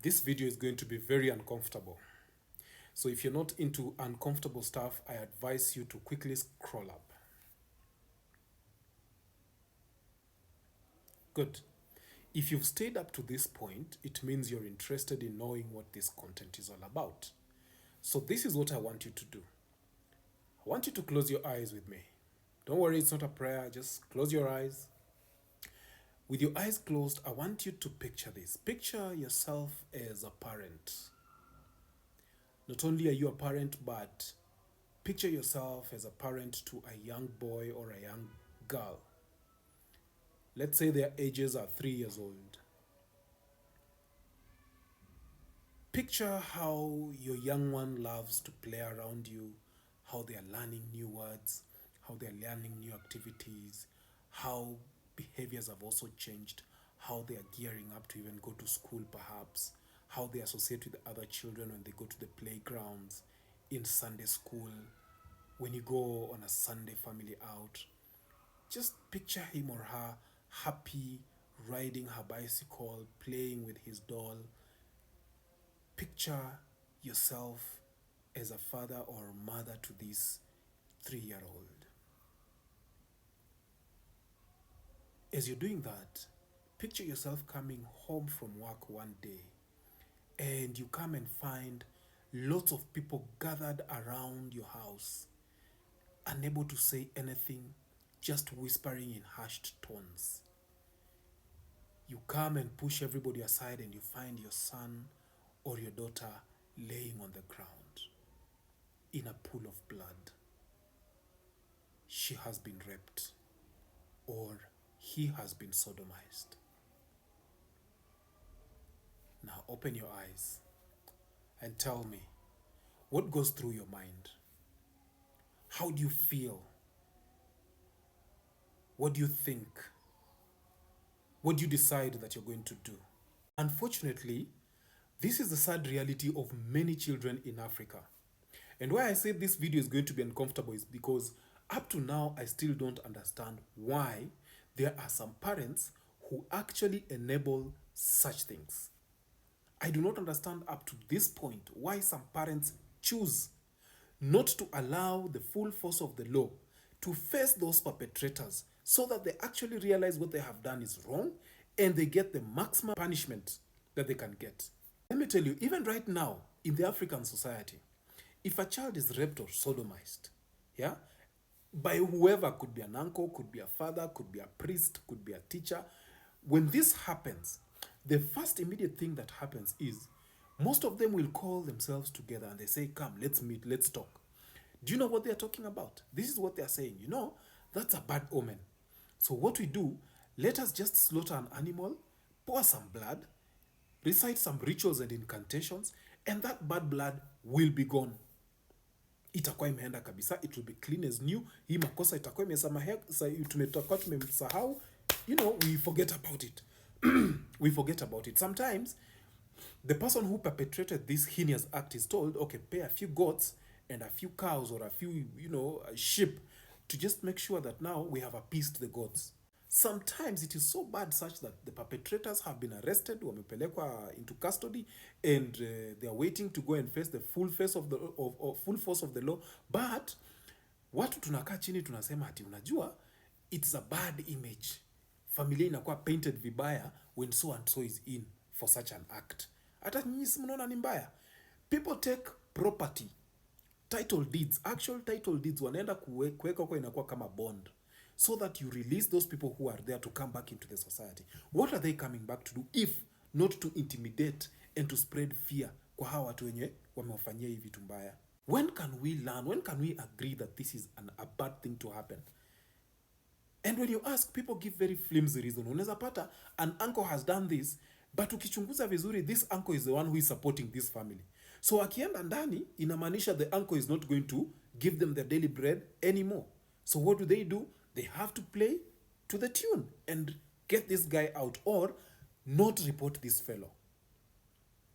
This video is going to be very uncomfortable. So if you're not into uncomfortable stuff, I advise you to quickly scroll up. Good. If you've stayed up to this point, it means you're interested in knowing what this content is all about. So this is what I want you to do. I want you to close your eyes with me. Don't worry, it's not a prayer, just close your eyes. With your eyes closed, I want you to picture this. Picture yourself as a parent. Not only are you a parent, but picture yourself as a parent to a young boy or a young girl. Let's say their ages are 3 years old. Picture how your young one loves to play around you, how they are learning new words, how they are learning new activities, how behaviors have also changed, how they are gearing up to even go to school perhaps, how they associate with other children when they go to the playgrounds, in Sunday school, when you go on a Sunday family out. Just picture him or her happy, riding her bicycle, playing with his doll. Picture yourself as a father or mother to this 3-year-old. As you're doing that, picture yourself coming home from work one day and you come and find lots of people gathered around your house, unable to say anything, just whispering in hushed tones. You come and push everybody aside and you find your son or your daughter laying on the ground in a pool of blood. She has been raped or he has been sodomized. Now open your eyes and tell me, what goes through your mind? How do you feel? What do you think? What do you decide that you're going to do? Unfortunately, this is the sad reality of many children in Africa. And why I say this video is going to be uncomfortable is because up to now, I still don't understand why there are some parents who actually enable such things. I do not understand up to this point why some parents choose not to allow the full force of the law to face those perpetrators so that they actually realize what they have done is wrong and they get the maximum punishment that they can get. Let me tell you, even right now in the African society, if a child is raped or sodomized, yeah, by whoever, could be an uncle, could be a father, could be a priest, could be a teacher, when this happens, the first immediate thing that happens is most of them will call themselves together and they say, come, let's meet, let's talk. Do you know what they're talking about? This is what they're saying. You know, that's a bad omen. So what we do, let us just slaughter an animal, pour some blood, recite some rituals and incantations, and that bad blood will be gone. Itakuwa imeenda kabisa, it will be clean as new. Hii makosa itakuwa tumetakuwa tumemsahau. You know, we forget about it. We forget about it. Sometimes, the person who perpetrated this heinous act is told, okay, pay a few goats and a few cows or a few, sheep to just make sure that now we have appeased the gods. Sometimes it is so bad such that the perpetrators have been arrested, wamepelekwa into custody, and they are waiting to go and face the full force of the law. But watu tunakaa chini tunasema ati unajua, it's a bad image. Familia inakuwa painted vibaya when so and so is in for such an act. Hata nyinyi si mnaona ni mbaya. People take property, title deeds, actual title deeds, wanaenda kuweka kwa inakuwa kama bond, so that you release those people who are there to come back into the society. What are they coming back to do if not to intimidate and to spread fear kwa hawa watu wenye wamewafanyia hivi vitu mbaya? When can we learn? When can we agree that this is a bad thing to happen? And when you ask, people give very flimsy reason. Unaweza pata, an uncle has done this, but ukichunguza vizuri, this uncle is the one who is supporting this family. So akienda ndani, inamaanisha the uncle is not going to give them their daily bread anymore. So what do? They have to play to the tune and get this guy out or not report this fellow.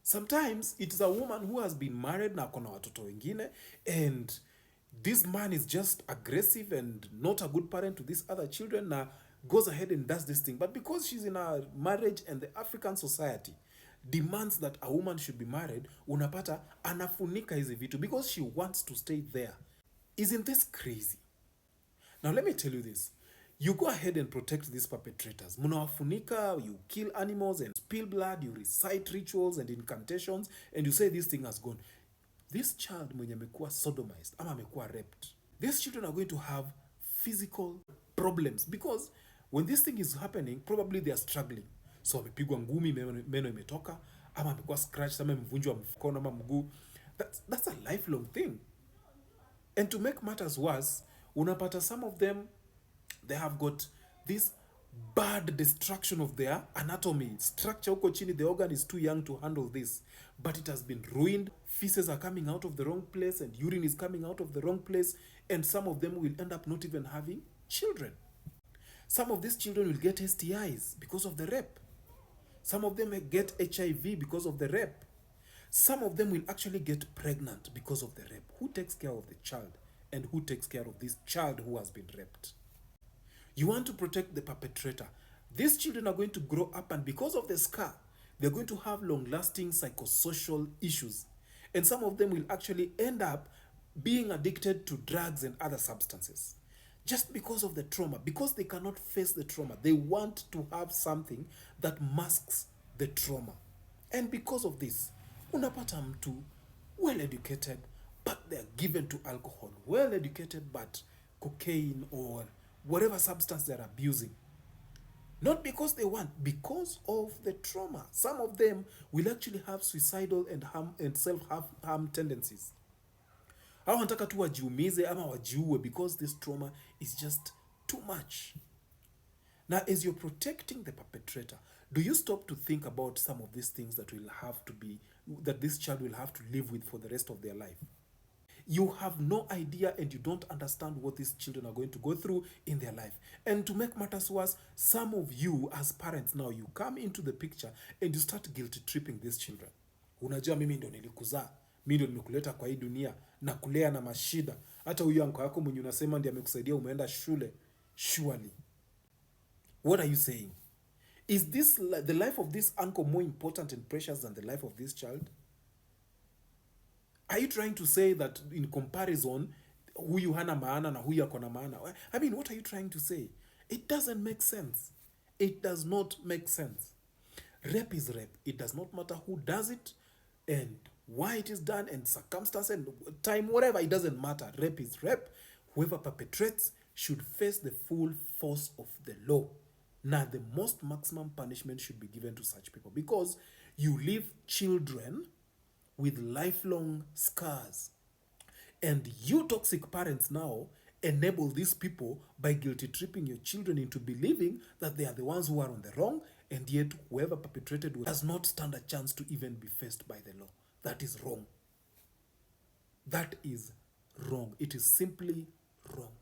Sometimes it's a woman who has been married na kona watoto wengine, and this man is just aggressive and not a good parent to these other children, na goes ahead and does this thing. But because she's in a marriage and the African society, demands that a woman should be married, unapata anafunika hizi vitu because she wants to stay there. Isn't this crazy? Now let me tell you this. You go ahead and protect these perpetrators. Munawafunika, you kill animals and spill blood, you recite rituals and incantations, and you say this thing has gone. This child mwenye amekuwa sodomized ama amekuwa raped, these children are going to have physical problems because when this thing is happening, probably they are struggling. So amepigwa ngumi, meno imetoka, ama amekuwa scratched, ama mvunjwa mkono ama mguu. That's a lifelong thing. And to make matters worse, unapata some of them, they have got this bad destruction of their anatomy. Structure huko chini, the organ is too young to handle this. But it has been ruined. Feces are coming out of the wrong place and urine is coming out of the wrong place. And some of them will end up not even having children. Some of these children will get STIs because of the rape. Some of them get HIV because of the rape. Some of them will actually get pregnant because of the rape. Who takes care of the child? And who takes care of this child who has been raped? You want to protect the perpetrator. These children are going to grow up, and because of the scar, they're going to have long-lasting psychosocial issues. And some of them will actually end up being addicted to drugs and other substances. Just because of the trauma, because they cannot face the trauma. They want to have something that masks the trauma. And because of this, unapata mtu well educated, but they're given to alcohol. Well educated, but cocaine or whatever substance they're abusing. Not because they want, because of the trauma. Some of them will actually have suicidal and self-harm tendencies. Au wanataka tu wajiumize ama wajiue because this trauma is just too much. Now, as you're protecting the perpetrator, do you stop to think about some of these things that this child will have to live with for the rest of their life? You have no idea and you don't understand what these children are going to go through in their life. And to make matters worse, some of you as parents now, you come into the picture and you start guilt tripping these children. Unajua mimi ndio nilikuzaa, mimi ndio nimekuleta kwa hii dunia na kulea na mashida. Hata huyu anko yako mwenye unasema ndiye amekusaidia umeenda shule. Surely. What are you saying? Is the life of this uncle more important and precious than the life of this child? Are you trying to say that in comparison, huyu hana maana na huyu akona maana? I mean, what are you trying to say? It doesn't make sense. It does not make sense. Rape is rape. It does not matter who does it and why it is done and circumstance and time, whatever. It doesn't matter. Rape is rape. Whoever perpetrates should face the full force of the law. Now, the most maximum punishment should be given to such people because you leave children with lifelong scars. And you toxic parents now enable these people by guilty tripping your children into believing that they are the ones who are on the wrong, and yet whoever perpetrated does not stand a chance to even be faced by the law. That is wrong. That is wrong. It is simply wrong.